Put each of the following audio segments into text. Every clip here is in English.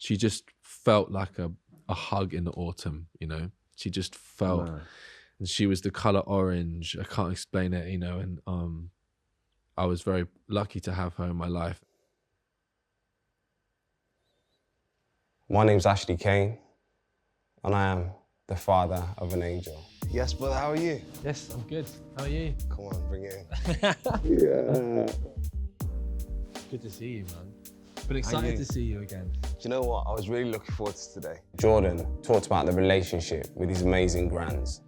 she just felt like a hug in the autumn, you know. She just felt, and she was the color orange. I can't explain it, you know. And I was very lucky to have her in my life. My name's actually Cain, and I am the father of an angel. Yes, brother, how are you? Yes, I'm good. How are you? Come on, bring it in. Yeah. Good to see you, man. Been excited to see you again. Do you know what? I was really looking forward to today. Jordan talked about the relationship with his amazing grans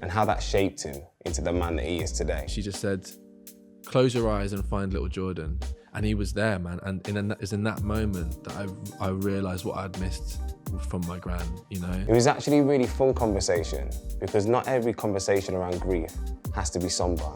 and how that shaped him into the man that he is today. She just said, close your eyes and find little Jordan. And he was there, man. And it's in that moment that I realised what I'd missed from my gran, you know? It was actually a really fun conversation because not every conversation around grief has to be somber.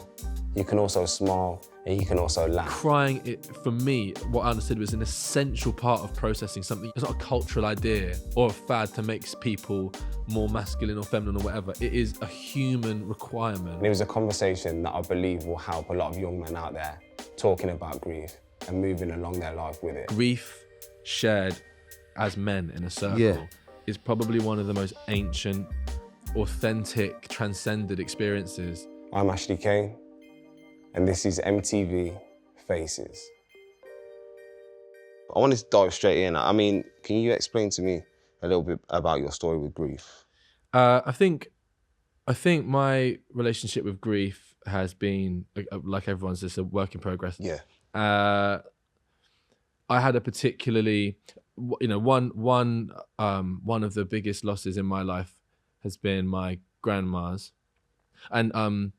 You can also smile and you can also laugh. Crying, for me, what I understood was an essential part of processing something. It's not a cultural idea or a fad to make people more masculine or feminine or whatever. It is a human requirement. And it was a conversation that I believe will help a lot of young men out there talking about grief and moving along their life with it. Grief shared as men in a circle is probably one of the most ancient, authentic, transcended experiences. I'm Ashley Cain, and this is MTV Faces. I wanted to dive straight in. I mean, can you explain to me a little bit about your story with grief? I think my relationship with grief has been, like everyone's, just a work in progress. Yeah. I had a particularly, you know, one of the biggest losses in my life has been my grandma's, and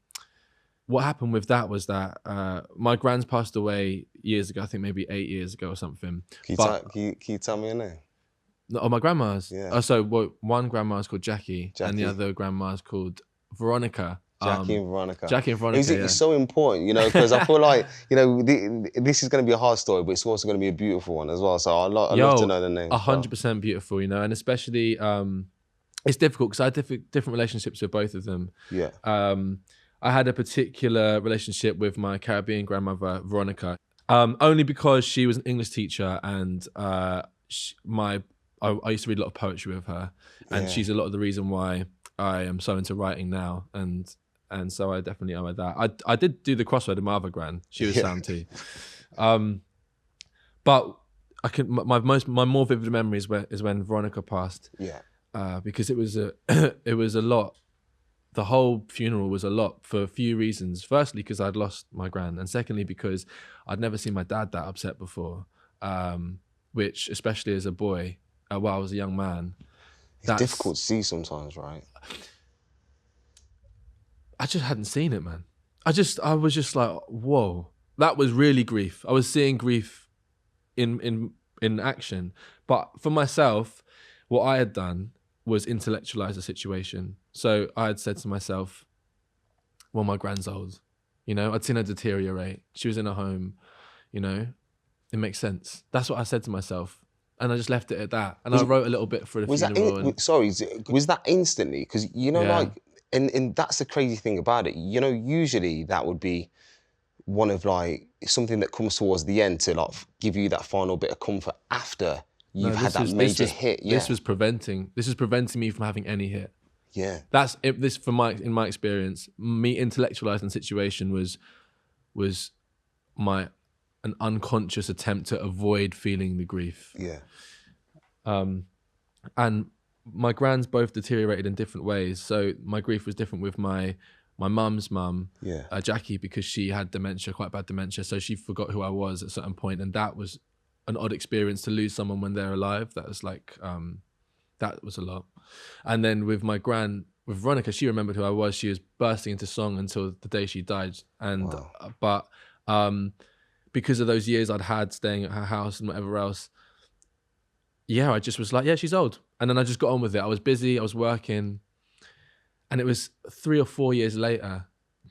what happened with that was that my grand's passed away years ago. I think maybe 8 years ago or something. Can you tell me her name? Oh, my grandma's. Yeah. Oh, so one grandma's called Jackie, and the other grandma's called Veronica. Jackie and Veronica. Jackie and Veronica. It's so important, you know, because I feel like, you know, this is going to be a hard story, but it's also going to be a beautiful one as well. So I'd love to know the name. 100% beautiful, you know, and especially it's difficult because I had different relationships with both of them. Yeah. I had a particular relationship with my Caribbean grandmother, Veronica, only because she was an English teacher, and I used to read a lot of poetry with her, and she's a lot of the reason why I am so into writing now, and so I definitely owe her that. I did do the crossword with my other gran. She was sound too. But my more vivid memory is when Veronica passed. Yeah. Because it was a lot. The whole funeral was a lot for a few reasons. Firstly, because I'd lost my gran, and secondly, because I'd never seen my dad that upset before, which, especially as a boy, while I was a young man, it's difficult to see sometimes, right? I just hadn't seen it, man. I was just like, whoa, that was really grief. I was seeing grief in action. But for myself, what I had done was intellectualize the situation. So I had said to myself, well, my gran's old, you know, I'd seen her deteriorate. She was in a home, you know, it makes sense. That's what I said to myself. And I just left it at that. And I wrote a little bit for the funeral. Was that instantly? Because, you know, like, and that's the crazy thing about it. You know, usually that would be one of like something that comes towards the end to like give you that final bit of comfort after you've had that major hit. Yeah. This was preventing me from having any hit. Yeah. That's it. This, in my experience, me intellectualizing the situation was an unconscious attempt to avoid feeling the grief. Yeah. And my grans both deteriorated in different ways. So my grief was different with my mum's mum, Jackie, because she had dementia, quite bad dementia. So she forgot who I was at a certain point, and that was an odd experience to lose someone when they're alive. That was like, that was a lot. And then with my gran, with Veronica, she remembered who I was. She was bursting into song until the day she died. And but because of those years I'd had staying at her house and whatever else, I just was like, yeah, she's old. And then I just got on with it. I was busy, I was working. And it was 3 or 4 years later,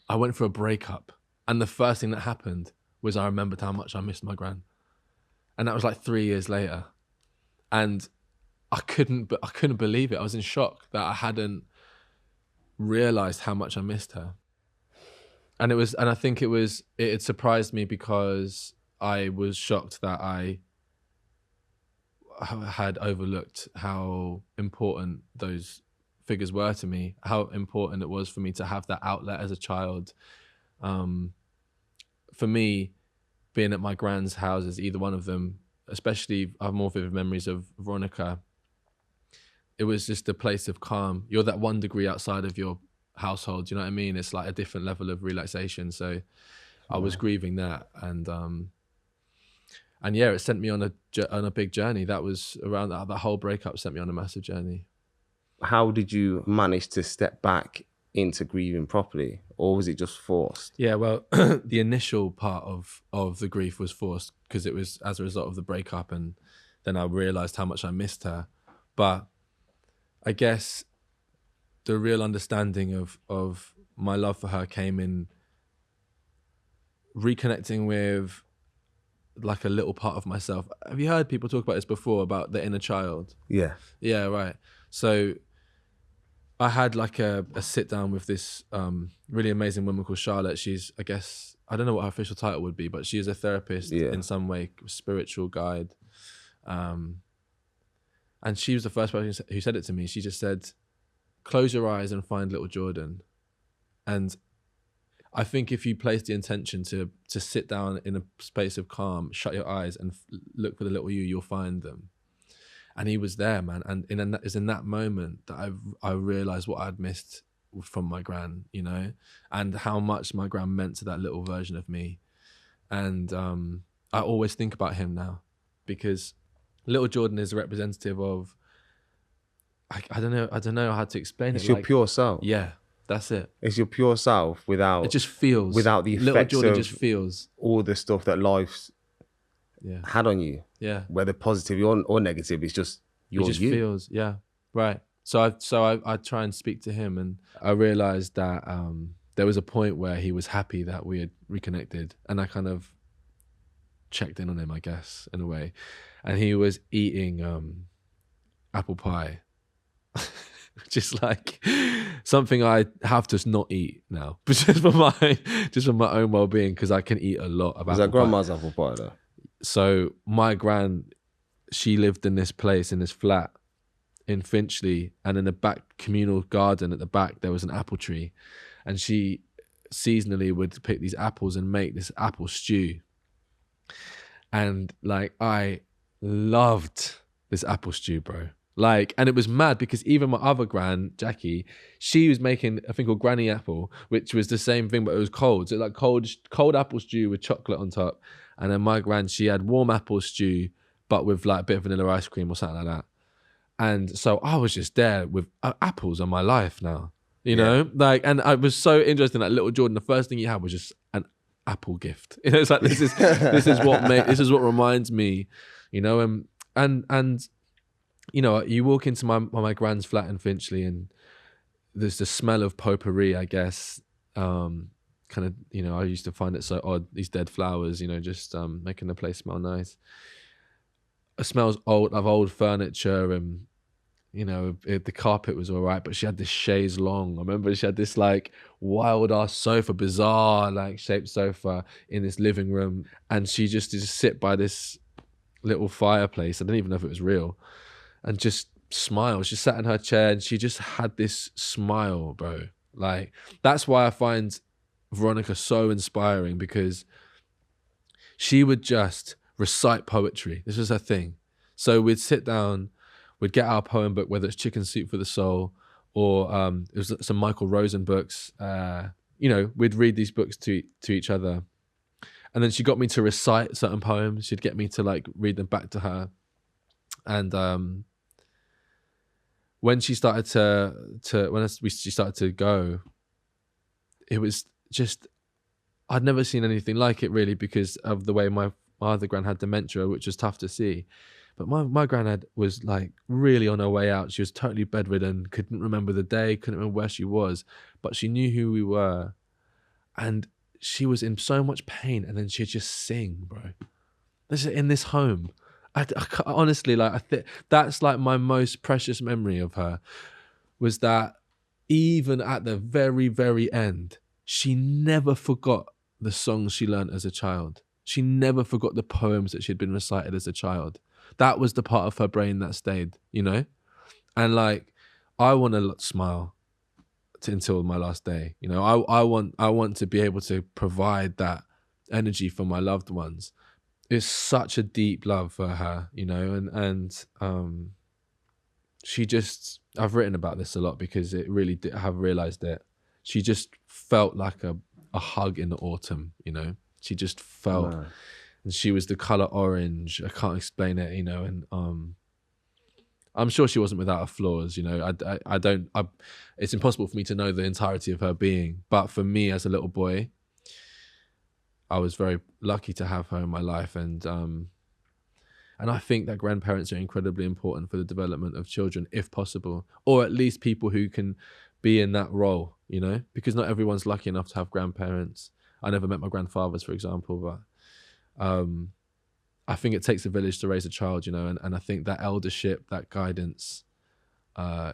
I went for a breakup. And the first thing that happened was I remembered how much I missed my gran. And that was like 3 years later. And I couldn't believe it. I was in shock that I hadn't realized how much I missed her. And I think it had surprised me because I was shocked that I had overlooked how important those figures were to me, how important it was for me to have that outlet as a child. For me, being at my grand's houses, either one of them, especially I have more vivid memories of Veronica, it was just a place of calm. You're that 1 degree outside of your household, you know what I mean? It's like a different level of relaxation. So I was grieving that, and yeah, it sent me on a big journey. That was around that whole breakup sent me on a massive journey. How did you manage to step back into grieving properly, or was it just forced? Yeah, well, the initial part of the grief was forced because it was as a result of the breakup, and then I realized how much I missed her. But I guess the real understanding of my love for her came in reconnecting with like a little part of myself. Have you heard people talk about this before, about the inner child? Yeah. Yeah, right. So I had like a sit down with this really amazing woman called Charlotte. She's, I guess, I don't know what her official title would be, but she is a therapist in some way, spiritual guide. And she was the first person who said it to me. She just said, close your eyes and find little Jordan. And I think if you place the intention to sit down in a space of calm, shut your eyes and look for the little you, you'll find them. And he was there, man. And it's in that moment that I realized what I'd missed from my gran, you know, and how much my gran meant to that little version of me. And I always think about him now, because little Jordan is a representative of, I don't know how to explain it. It's your pure self. Yeah, that's it. It's your pure self without... It just feels. Without the effects little Jordan of just feels. all the stuff that life's had on you. Yeah. Whether positive or negative, it's just it just feels, yeah. Right. So I try and speak to him, and I realized that there was a point where he was happy that we had reconnected, and I kind of checked in on him, I guess, in a way. And he was eating apple pie. Just like something I have to not eat now, but just for my own well-being, because I can eat a lot of apple pie. Is that grandma's apple pie though? So my gran, she lived in this place, in this flat in Finchley, and in the back communal garden at the back there was an apple tree, and she seasonally would pick these apples and make this apple stew. And like, I loved this apple stew, bro. Like, and it was mad because even my other gran, Jackie, she was making a thing called granny apple, which was the same thing, but it was cold. So like cold apple stew with chocolate on top. And then my gran, she had warm apple stew, but with like a bit of vanilla ice cream or something like that. And so I was just there with apples on my life now, you know? Like, and I was so interested in that little Jordan. The first thing he had was just an apple gift. You know, it's like, this is what reminds me, you know, and you know, you walk into my gran's flat in Finchley, and there's the smell of potpourri, I guess. Kind of, you know, I used to find it so odd, these dead flowers, you know, just making the place smell nice. It smells of old furniture, and, you know, the carpet was all right, but she had this chaise longue. I remember she had this like wild ass sofa, bizarre like shaped sofa in this living room, and she just sit by this little fireplace. I don't even know if it was real. And just smile. She sat in her chair and she just had this smile, bro. Like, that's why I find Veronica so inspiring, because she would just recite poetry. This was her thing. So we'd sit down, we'd get our poem book, whether it's Chicken Soup for the Soul or it was some Michael Rosen books. You know, we'd read these books to each other. And then she got me to recite certain poems. She'd get me to like read them back to her. And when she started she started to go, it was just, I'd never seen anything like it really, because of the way my other gran had dementia, which was tough to see. But my granddad was like really on her way out. She was totally bedridden, couldn't remember the day, couldn't remember where she was, but she knew who we were. And she was in so much pain, and then she'd just sing, bro. This is in this home. I honestly, like, that's like my most precious memory of her, was that even at the very, very end, she never forgot the songs she learned as a child. She never forgot the poems that she'd been recited as a child. That was the part of her brain that stayed, you know? And like, I want to smile until my last day. You know, I want to be able to provide that energy for my loved ones. It's such a deep love for her, you know, and she just, I've written about this a lot because it really did, I have realized it. She just felt like a hug in the autumn, you know. She just felt, and she was the color orange. I can't explain it, you know, and I'm sure she wasn't without her flaws, you know. It's impossible for me to know the entirety of her being, but for me as a little boy, I was very lucky to have her in my life, and I think that grandparents are incredibly important for the development of children, if possible, or at least people who can be in that role, you know, because not everyone's lucky enough to have grandparents. I never met my grandfathers, for example, but I think it takes a village to raise a child, you know, and I think that eldership, that guidance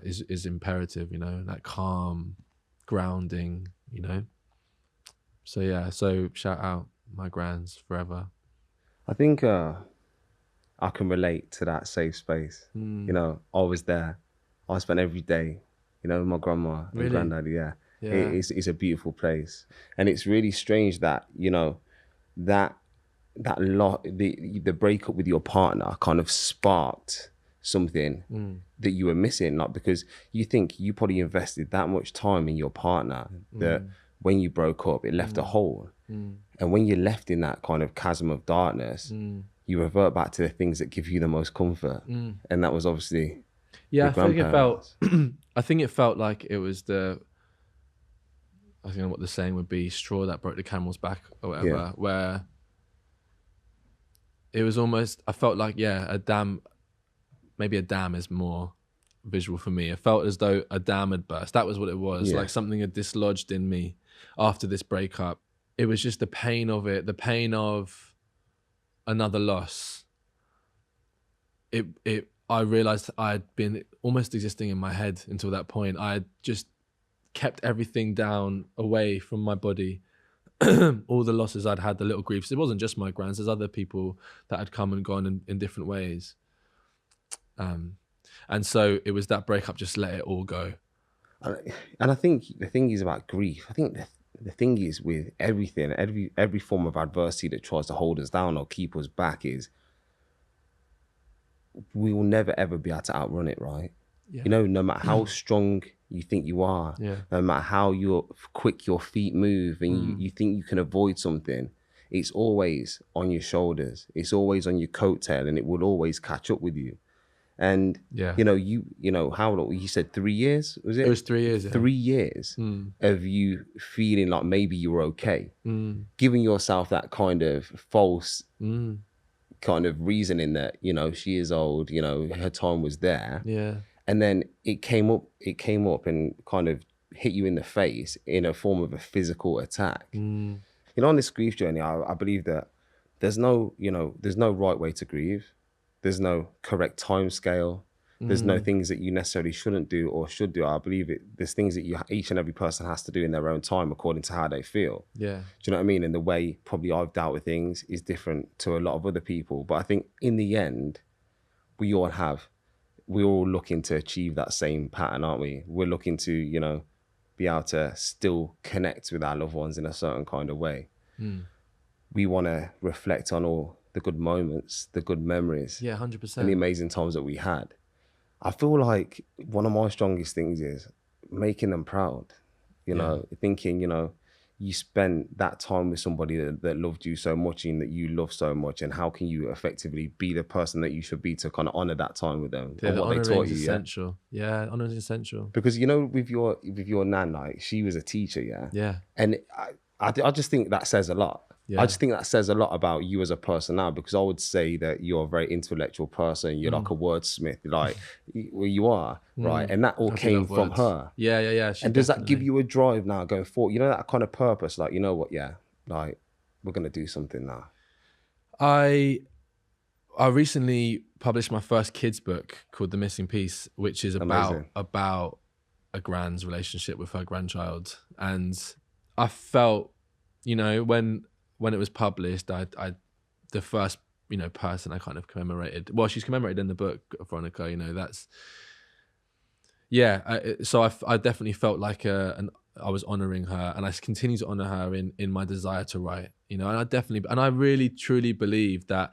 is imperative, you know, that calm, grounding, you know. So yeah, so shout out my grans forever. I think I can relate to that safe space. You know, I was there. I spent every day, you know, with my grandma and granddaddy. Yeah. It's a beautiful place, and it's really strange that, you know, the breakup with your partner kind of sparked something that you were missing, like, because you think you probably invested that much time in your partner that when you broke up, it left a hole. And when you're left in that kind of chasm of darkness, you revert back to the things that give you the most comfort. And that was obviously I think it felt I think it felt like it was I don't know what the saying would be, straw that broke the camel's back or whatever, where it was almost, I felt like, a dam, maybe a dam is more visual for me. It felt as though a dam had burst. That was what it was, like something had dislodged in me after this breakup. It was just the pain of it, the pain of another loss. I realized I had been almost existing in my head until that point. I had just kept everything down, away from my body. All the losses I'd had, the little griefs. It wasn't just my grans. There's other people that had come and gone in different ways. And so it was that breakup, just let it all go. And I think the thing is about grief. I think the thing is with everything, every form of adversity that tries to hold us down or keep us back, is we will never ever be able to outrun it, right? You know, no matter how strong you think you are, no matter how quick your feet move and you think you can avoid something, it's always on your shoulders. It's always on your coattail, and it will always catch up with you. And you know, how long? You said 3 years, was it? It was 3 years. 3 years of you feeling like maybe you were okay, giving yourself that kind of false kind of reasoning that, you know, she is old, you know, her time was there. And then it came up and kind of hit you in the face in a form of a physical attack. You know, on this grief journey, I believe that there's no right way to grieve. There's no correct time scale. There's no things that you necessarily shouldn't do or should do. I believe there's things that each and every person has to do in their own time according to how they feel. Do you know what I mean? And the way probably I've dealt with things is different to a lot of other people. But I think in the end, we're all looking to achieve that same pattern, aren't we? We're looking to, you know, be able to still connect with our loved ones in a certain kind of way. We want to reflect on all the good moments, the good memories. 100%. And the amazing times that we had. I feel like one of my strongest things is making them proud. You know, thinking, you know, you spent that time with somebody that loved you so much and that you love so much, and how can you effectively be the person that you should be to kind of honor that time with them and what they taught you. Essential. Honor is essential. Because, you know, with your nan, like, she was a teacher, and I just think that says a lot. I just think that says a lot about you as a person now, because I would say that you're a very intellectual person. You're like a wordsmith, like, well, you are, right? And that all came from her. And does that give you a drive now going forward? You know, that kind of purpose, like, you know what, like, we're going to do something now. I recently published my first kids book called The Missing Piece, which is about a grand's relationship with her grandchild. And I felt, you know, when it was published, the first person I kind of commemorated. Well, she's commemorated in the book, Veronica. That's so I definitely felt like I was honoring her, and I continue to honor her in my desire to write. And I really truly believe that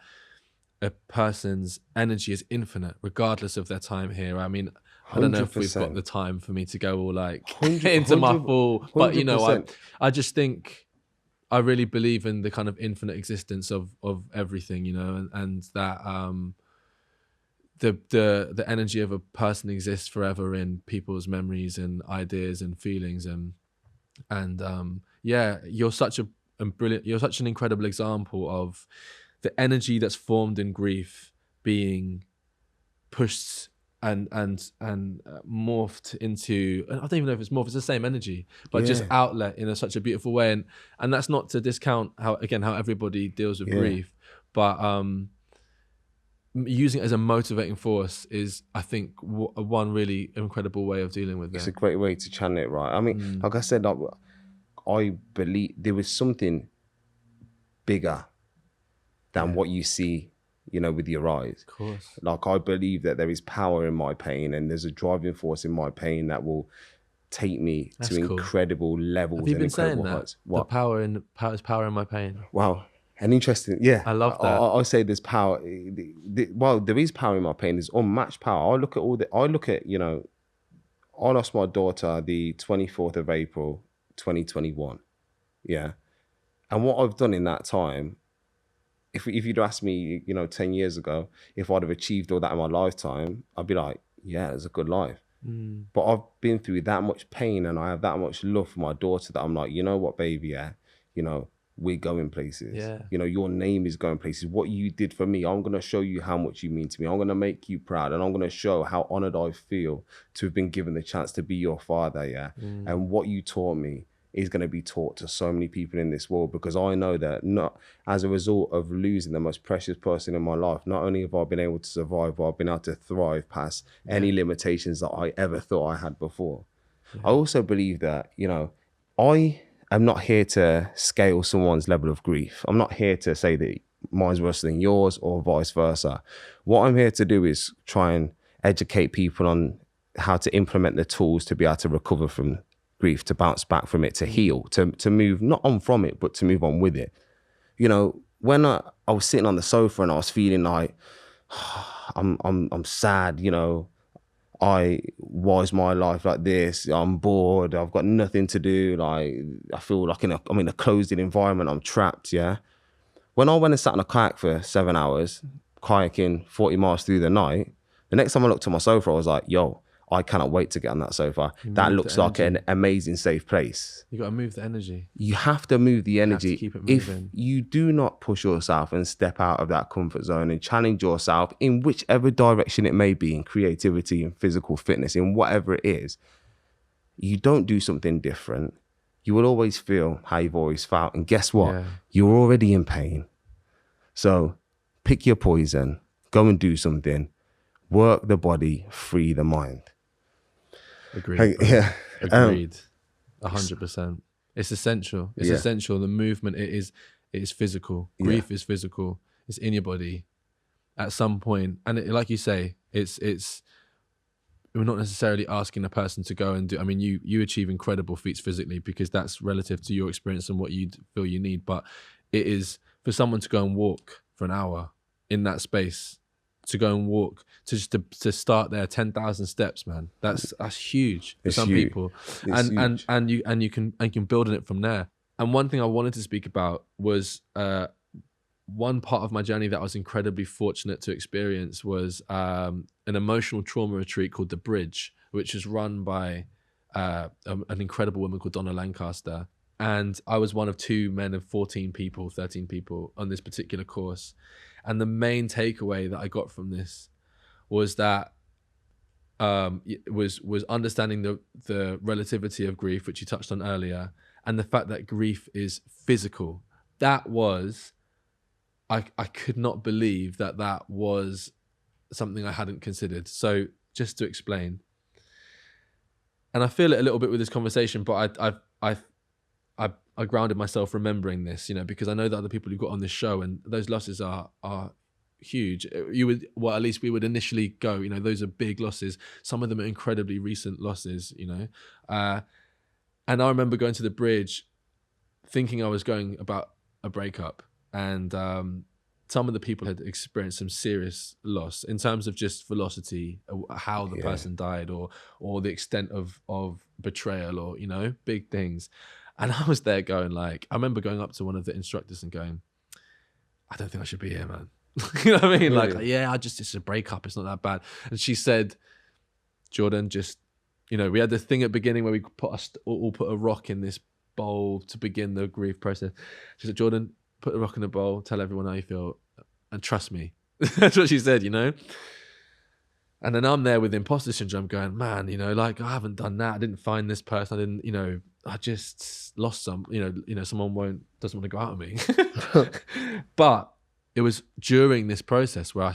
a person's energy is infinite, regardless of their time here. I mean, I don't know if we've got the time for me to go all like into my full, but I just think I really believe in the kind of infinite existence of everything, and that the energy of a person exists forever in people's memories and ideas and feelings, and you're such an incredible example of the energy that's formed in grief being pushed and morphed into, I don't even know if it's morphed, it's the same energy, but just outlet in such a beautiful way. And that's not to discount how everybody deals with grief, but using it as a motivating force is, I think, one really incredible way of dealing with it. It's a great way to channel it, right? I mean, like I said, I believe there was something bigger than what you see, with your eyes. Of course. Like, I believe that there is power in my pain, and there's a driving force in my pain that will take me to incredible levels. Have you and been saying that? heights. What? There's power in my pain. Wow. And interesting, I love that. I say there's power. Well, there is power in my pain. There's unmatched power. I lost my daughter the 24th of April, 2021. Yeah. And what I've done in that time, if you'd asked me, 10 years ago, if I'd have achieved all that in my lifetime, I'd be like, yeah, it's a good life. But I've been through that much pain, and I have that much love for my daughter that I'm like, you know what, baby, we're going places. Yeah. Your name is going places. What you did for me, I'm going to show you how much you mean to me. I'm going to make you proud, and I'm going to show how honored I feel to have been given the chance to be your father, yeah? And what you taught me is going to be taught to so many people in this world, because I know that not as a result of losing the most precious person in my life, not only have I been able to survive, but I've been able to thrive past any limitations that I ever thought I had before. I also believe that, I am not here to scale someone's level of grief. I'm not here to say that mine's worse than yours or vice versa. What I'm here to do is try and educate people on how to implement the tools to be able to recover from grief, to bounce back from it, to heal, to move not on from it, but to move on with it. When I was sitting on the sofa and I was feeling like I'm sad, why is my life like this? I'm bored. I've got nothing to do. Like, I feel like I'm in a closed-in environment. I'm trapped. Yeah. When I went and sat on a kayak for 7 hours, kayaking 40 miles through the night, the next time I looked at my sofa, I was like, yo, I cannot wait to get on that sofa. That looks like an amazing, safe place. You got to move the energy. You have to move the energy. You have to keep it moving. If you do not push yourself and step out of that comfort zone and challenge yourself in whichever direction it may be, in creativity, in physical fitness, in whatever it is, you don't do something different, you will always feel how you've always felt. And guess what? Yeah. You're already in pain. So pick your poison, go and do something, work the body, free the mind. Agreed. Yeah. Agreed. 100%. It's essential. It's essential. The movement, it is physical. Grief is physical. It's in your body at some point. And like you say, it's we're not necessarily asking a person to go and do, I mean, you achieve incredible feats physically because that's relative to your experience and what you feel you need. But it is for someone to go and walk for an hour in that space, to go and walk, to start there 10,000 steps, man. That's huge for some people. And you can build on it from there. And one thing I wanted to speak about was one part of my journey that I was incredibly fortunate to experience was an emotional trauma retreat called The Bridge, which is run by an incredible woman called Donna Lancaster. And I was one of 2 men of 13 people on this particular course. And the main takeaway that I got from this was that was understanding the relativity of grief, which you touched on earlier, and the fact that grief is physical. That was, I could not believe that was something I hadn't considered. So just to explain, and I feel it a little bit with this conversation, but I grounded myself remembering this, because I know that other people who got on this show, and those losses are huge. You would, well, at least we would initially go, you know, those are big losses. Some of them are incredibly recent losses, you know. And I remember going to the bridge thinking I was going about a breakup, and some of the people had experienced some serious loss in terms of just velocity, how the person died, or the extent of betrayal, or, you know, big things. And I was there going like, I remember going up to one of the instructors and going, I don't think I should be here, man. You know what I mean? Really? Like, yeah, it's a breakup. It's not that bad. And she said, Jordan, just, you know, we had this thing at the beginning where we all put a rock in this bowl to begin the grief process. She said, Jordan, put a rock in the bowl, tell everyone how you feel, and trust me. That's what she said, you know? And then I'm there with imposter syndrome going, man, you know, like, I haven't done that. I didn't find this person. I didn't, you know, I just lost some, you know, someone doesn't want to go out with me. But it was during this process where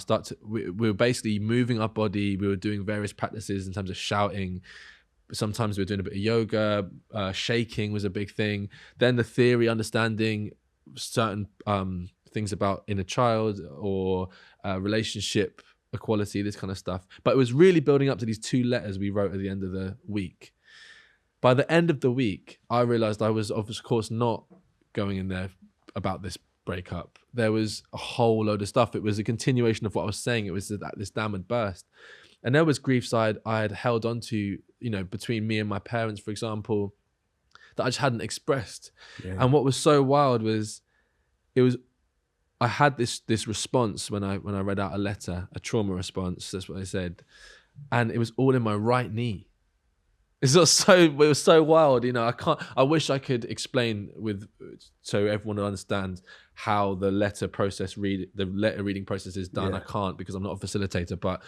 we were basically moving our body. We were doing various practices in terms of shouting. Sometimes we were doing a bit of yoga. Shaking was a big thing. Then the theory, understanding certain things about inner child or relationship equality, this kind of stuff. But it was really building up to these 2 letters we wrote at the end of the week. By the end of the week, I realized I was, of course, not going in there about this breakup. There was a whole load of stuff. It was a continuation of what I was saying. It was this dam had burst. And there was griefs I had held on to, you know, between me and my parents, for example, that I just hadn't expressed. Yeah. And what was so wild was, I had this response when I read out a letter, a trauma response, that's what I said. And it was all in my right knee. It was so wild, you know. I wish I could explain so everyone will understand how the letter reading process is done. Yeah. I can't, because I'm not a facilitator, but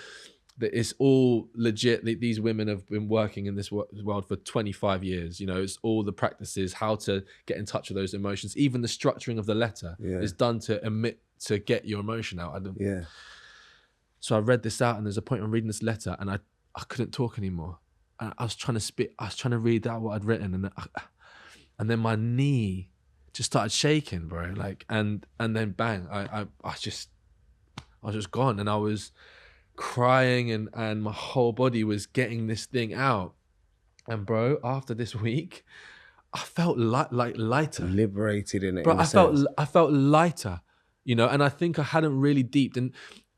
it's all legit. These women have been working in this world for 25 years. You know, it's all the practices, how to get in touch with those emotions. Even the structuring of the letter is done to get your emotion out. So I read this out, and there's a point I'm reading this letter, and I couldn't talk anymore. And I was trying to read out what I'd written, and then my knee just started shaking, bro. Like, and then bang, I was just gone, and I was crying, and my whole body was getting this thing out. And bro, after this week, I felt lighter, liberated in it. Bro, I felt lighter, you know. And I think I hadn't really deeped. And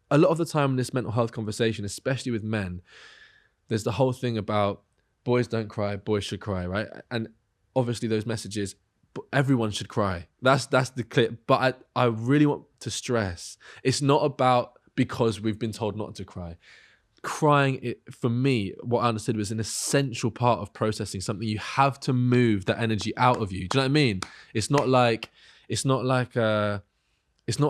a lot of the time in this mental health conversation, especially with men, there's the whole thing about boys don't cry, boys should cry, right? And obviously those messages, everyone should cry. That's the clip. But I really want to stress, it's not about because we've been told not to cry. Crying, for me, what I understood was an essential part of processing something. You have to move that energy out of you. Do you know what I mean? It's not a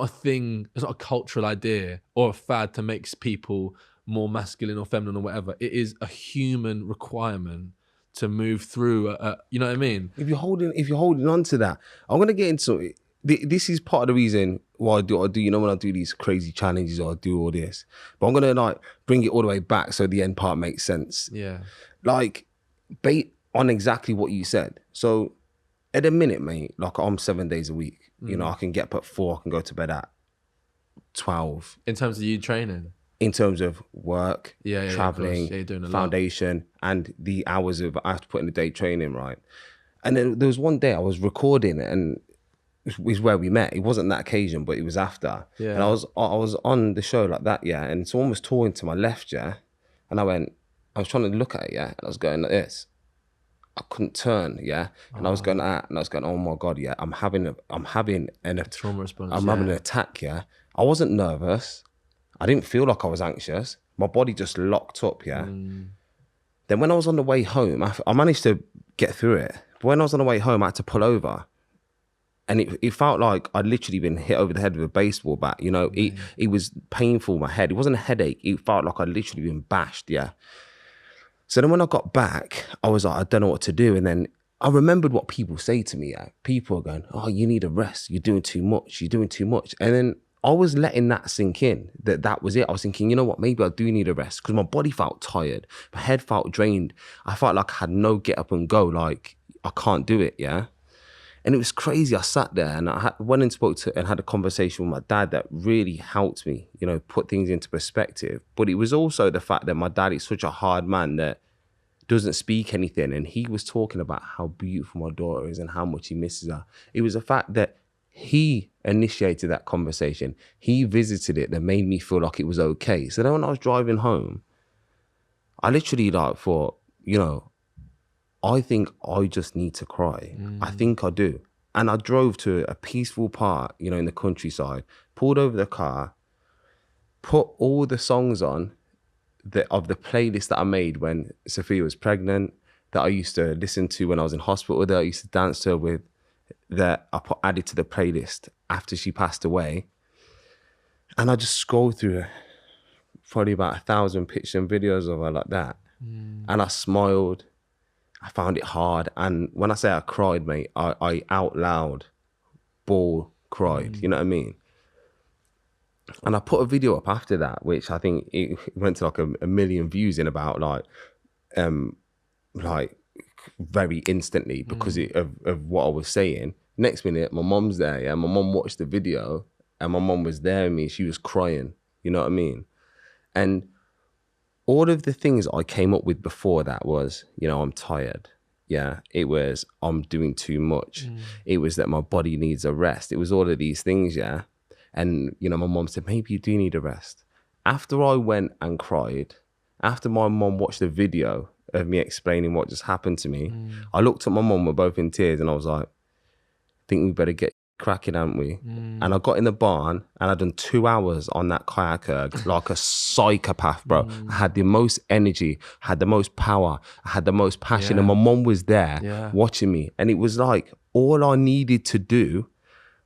thing, it's not a cultural idea or a fad to make people more masculine or feminine or whatever. It is a human requirement to move through you know what I mean? If you're holding on to that, I'm gonna get into it. This is part of the reason why I do, you know, when I do these crazy challenges or I do all this, but I'm gonna like bring it all the way back so the end part makes sense. Yeah. Like, bait on exactly what you said. So at the minute, mate, like, I'm 7 days a week. You know, I can get up at 4, I can go to bed at 12. In terms of you training? In terms of work, traveling, you're doing a foundation, and the hours of I have to put in the day training, right? And then there was one day I was recording, and it was where we met. It wasn't that occasion, but it was after. Yeah. And I was on the show like that, yeah. And someone was talking to my left, yeah. And I was trying to look at it, yeah. And I was going like this. I couldn't turn, yeah. And I was going like that, and I was going, oh my God, yeah. I'm having a trauma response. I'm having an attack, yeah. I wasn't nervous. I didn't feel like I was anxious. My body just locked up, yeah. Then when I was on the way home, I managed to get through it. But when I was on the way home, I had to pull over. And it felt like I'd literally been hit over the head with a baseball bat, you know. It was painful, my head. It wasn't a headache. It felt like I'd literally been bashed, yeah. So then when I got back, I was like, I don't know what to do. And then I remembered what people say to me, yeah. People are going, oh, you need a rest. You're doing too much. You're doing too much. And then I was letting that sink in, that was it. I was thinking, you know what, maybe I do need a rest, because my body felt tired. My head felt drained. I felt like I had no get up and go, like I can't do it, yeah? And it was crazy. I sat there and went and spoke to and had a conversation with my dad that really helped me, you know, put things into perspective. But it was also the fact that my dad is such a hard man that doesn't speak anything. And he was talking about how beautiful my daughter is and how much he misses her. It was the fact that he initiated that conversation. He visited it that made me feel like it was okay. So then when I was driving home, I literally like thought, you know, I think I just need to cry. I think I do. And I drove to a peaceful part, you know, in the countryside, pulled over the car, put all the songs on of the playlist that I made when Sophia was pregnant, that I used to listen to when I was in hospital, that I used to dance to her with, that I added to the playlist after she passed away. And I just scrolled through probably about 1,000 pictures and videos of her like that. And I smiled. I found it hard. And when I say I cried, mate, I out loud cried. You know what I mean? And I put a video up after that, which I think it went to like a million views in about like very instantly because of what I was saying. Next minute, my mom's there, yeah? My mom watched the video and my mom was there with me. She was crying, you know what I mean? And all of the things I came up with before that was, you know, I'm tired. Yeah. It was, I'm doing too much. It was that my body needs a rest. It was all of these things, yeah. And, you know, my mom said, maybe you do need a rest. After I went and cried, after my mom watched the video of me explaining what just happened to me, I looked at my mom, we're both in tears, and I was like, I think we better get cracking, haven't we? And I got in the barn and I'd done 2 hours on that kayak erg like a psychopath, bro. I had the most energy, had the most power, I had the most passion, and my mom was there watching me. And it was like all I needed to do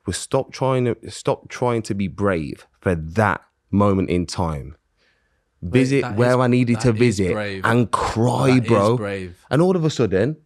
was stop trying to be brave for that moment in time. Visit where I needed to visit and cry, bro. And all of a sudden,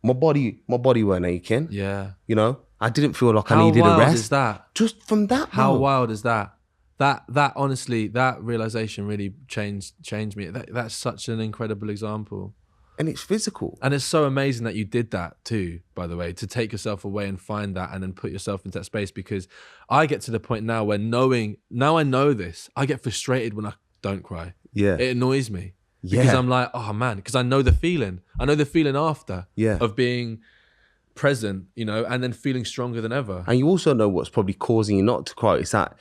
my body weren't aching. Yeah. You know, I didn't feel like I needed a rest. How wild is that? Just from that, bro. How wild is that? That honestly, that realization really changed me. That's such an incredible example. And it's physical. And it's so amazing that you did that too, by the way, to take yourself away and find that and then put yourself into that space, because I get to the point now where now I know this, I get frustrated when I don't cry. Yeah. It annoys me. Because I'm like, oh man, because I know the feeling. I know the feeling after of being present, you know, and then feeling stronger than ever. And you also know what's probably causing you not to cry. It's that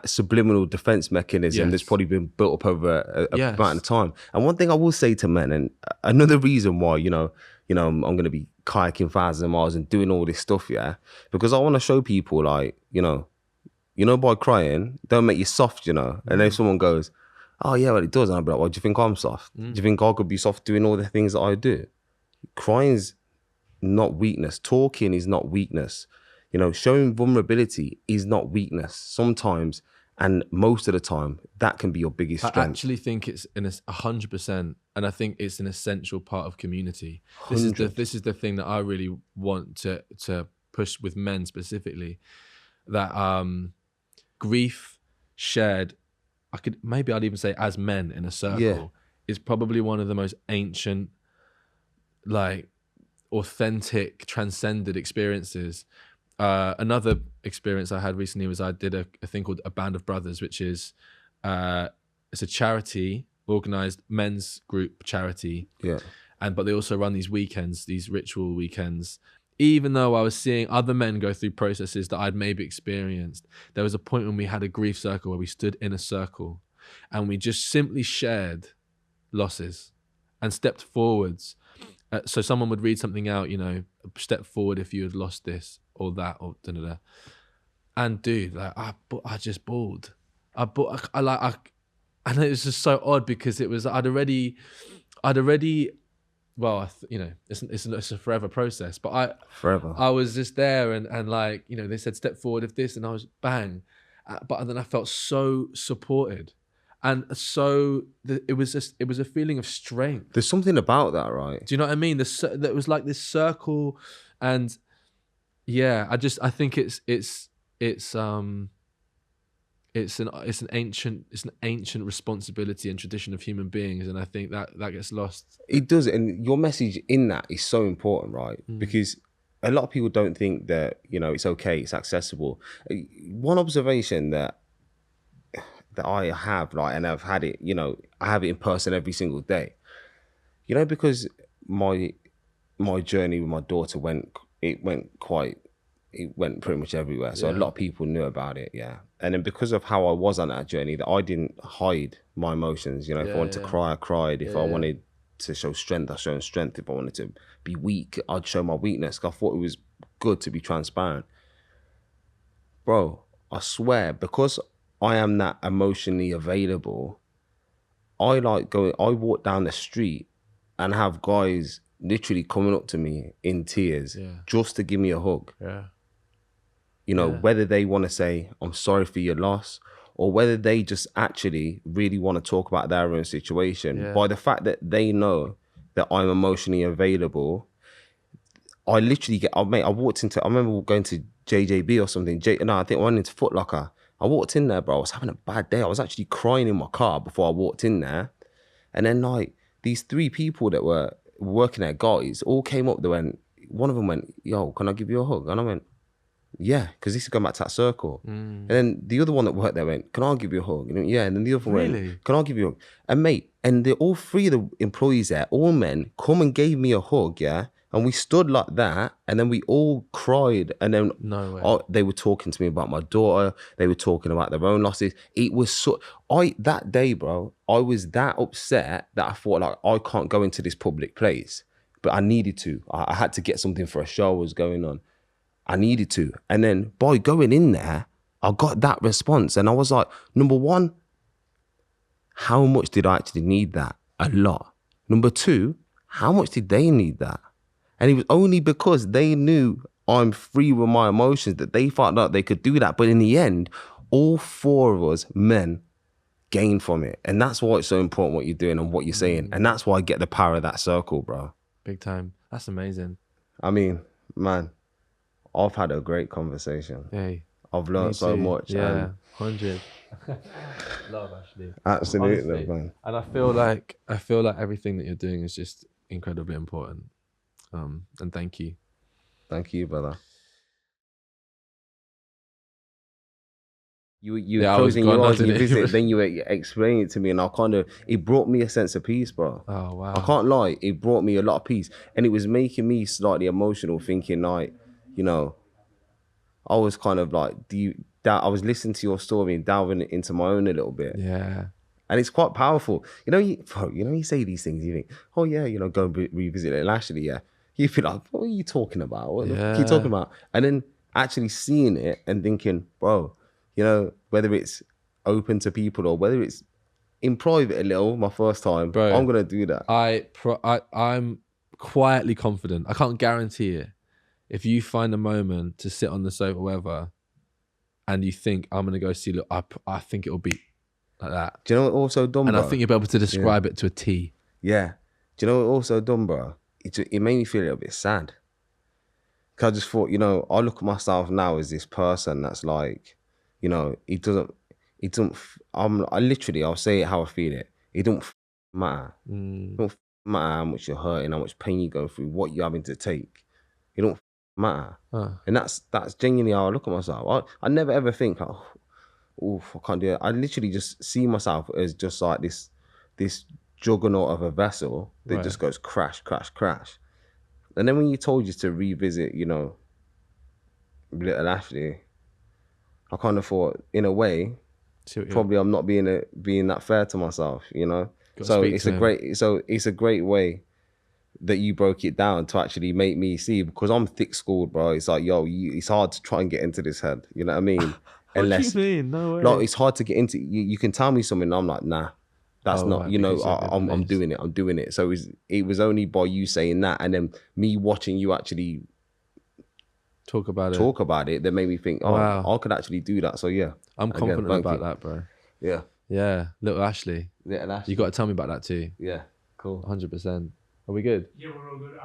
subliminal defense mechanism that's probably been built up over a amount of time. And one thing I will say to men, and another reason why, you know, I'm going to be kayaking 1,000 miles and doing all this stuff, yeah, because I want to show people, like, you know, by crying, don't make you soft, you know. And if someone goes, oh yeah, well it does, and I'll be like, well, do you think I'm soft? Do you think I could be soft doing all the things that I do? Crying's not weakness. Talking is not weakness. You know, showing vulnerability is not weakness. Sometimes, and most of the time, that can be your biggest strength. I actually think it's 100%, and I think it's an essential part of community. This is the thing that I really want to push with men specifically, that grief shared, I'd even say as men in a circle, is probably one of the most ancient, like, authentic, transcended experiences. Another experience I had recently was I did a thing called A Band of Brothers, which is it's a charity, organized men's group charity. Yeah. But they also run these weekends, these ritual weekends. Even though I was seeing other men go through processes that I'd maybe experienced, there was a point when we had a grief circle where we stood in a circle and we just simply shared losses and stepped forwards. So someone would read something out, you know, step forward if you had lost this or that or da-da-da. And dude, like I just bawled. And it was just so odd because it was, I'd already, well, you know, it's a forever process, but I was just there and like, you know, they said step forward if this, and I was bang. But then I felt so supported. And so it was a feeling of strength. There's something about that, right? Do you know what I mean? That was like this circle, and yeah, I think it's an ancient responsibility and tradition of human beings, and I think that gets lost. It does, and your message in that is so important, right? Because a lot of people don't think that, you know, it's okay, it's accessible. One observation that I have, like, and I've had it, you know, I have it in person every single day. You know, because my journey with my daughter went pretty much everywhere. So a lot of people knew about it, yeah. And then because of how I was on that journey, that I didn't hide my emotions. You know, if I wanted to cry, I cried. If I wanted to show strength, I showed strength. If I wanted to be weak, I'd show my weakness. I thought it was good to be transparent. Bro, I swear, because I am that emotionally available, I walk down the street and have guys literally coming up to me in tears just to give me a hug. Yeah. You know, whether they want to say, I'm sorry for your loss, or whether they just actually really want to talk about their own situation. By the fact that they know that I'm emotionally available, I literally I remember going to JJB or something. I think I went into Foot Locker. I walked in there, bro. I was having a bad day. I was actually crying in my car before I walked in there. And then, like, these 3 people that were working there, guys, all came up. One of them went, yo, can I give you a hug? And I went, yeah, because this is going back to that circle. And then the other one that worked there went, can I give you a hug? And went, yeah. And then the other one went, can I give you a hug? And mate, and all 3 of the employees there, all men, come and gave me a hug, yeah? And we stood like that, and then we all cried. And then they were talking to me about my daughter. They were talking about their own losses. It was that day, bro, I was that upset that I thought, like, I can't go into this public place. But I needed to. I had to get something for a show was going on. I needed to. And then by going in there, I got that response. And I was like, number one, how much did I actually need that? A lot. Number 2, how much did they need that? And it was only because they knew I'm free with my emotions that they felt like they could do that. But in the end, all 4 of us men gained from it. And that's why it's so important what you're doing and what you're saying. And that's why I get the power of that circle, bro. Big time. That's amazing. I mean, man, I've had a great conversation. Hey, I've learned so much. Yeah, 100. Love, actually. Absolutely, honestly. Man. And I feel like everything that you're doing is just incredibly important. And thank you. Thank you, brother. You I was closing your eyes gone, and you visit, then you explain it to me, and it brought me a sense of peace, bro. Oh, wow. I can't lie, it brought me a lot of peace, and it was making me slightly emotional, thinking, like, you know, I was kind of like, I was listening to your story and delving into my own a little bit. Yeah. And it's quite powerful. You know, you say these things, you think, oh yeah, you know, go and revisit it. And actually, yeah, you feel like, what are you talking about? What the fuck are you talking about? And then actually seeing it and thinking, bro, you know, whether it's open to people or whether it's in private a little, my first time, bro, I'm gonna do that. I'm quietly confident. I can't guarantee it. If you find a moment to sit on the sofa, whatever, and you think I'm gonna go see, look, I think it'll be like that. Do you know what also done, and bro? I think you'll be able to describe it to a T. Yeah. Do you know what also done, bro? It made me feel a little bit sad. Cause I just thought, you know, I look at myself now as this person that's like, you know, I'll say it how I feel it. It don't matter. It don't matter how much you're hurting, how much pain you go through, what you're having to take. It don't matter. And that's genuinely how I look at myself. I never ever think, oh, I can't do it. I literally just see myself as just like this juggernaut of a vessel that just goes crash, crash, crash. And then when you told you to revisit, you know, little Ashley, I kind of thought, in a way, probably I'm not being that fair to myself, you know. So it's a great way that you broke it down to actually make me see, because I'm thick-skulled, bro. It's like, yo, it's hard to try and get into this head. You know what I mean? What do you mean? No way. Like, it's hard to get into. You can tell me something, and I'm like, nah, that's not. You know, I'm doing it. I'm doing it. So it was only by you saying that, and then me watching you actually talk about it that made me think, oh, wow, I could actually do that. So yeah, I'm confident about that, bro. Yeah. Yeah, little Ashley. Little Ashley. You got to tell me about that too. Yeah, cool. 100%. Are we good? Yeah, we're all good.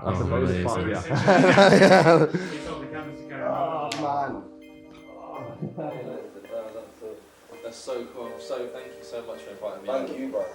That's so cool. So thank you so much for inviting me. Thank you, bro.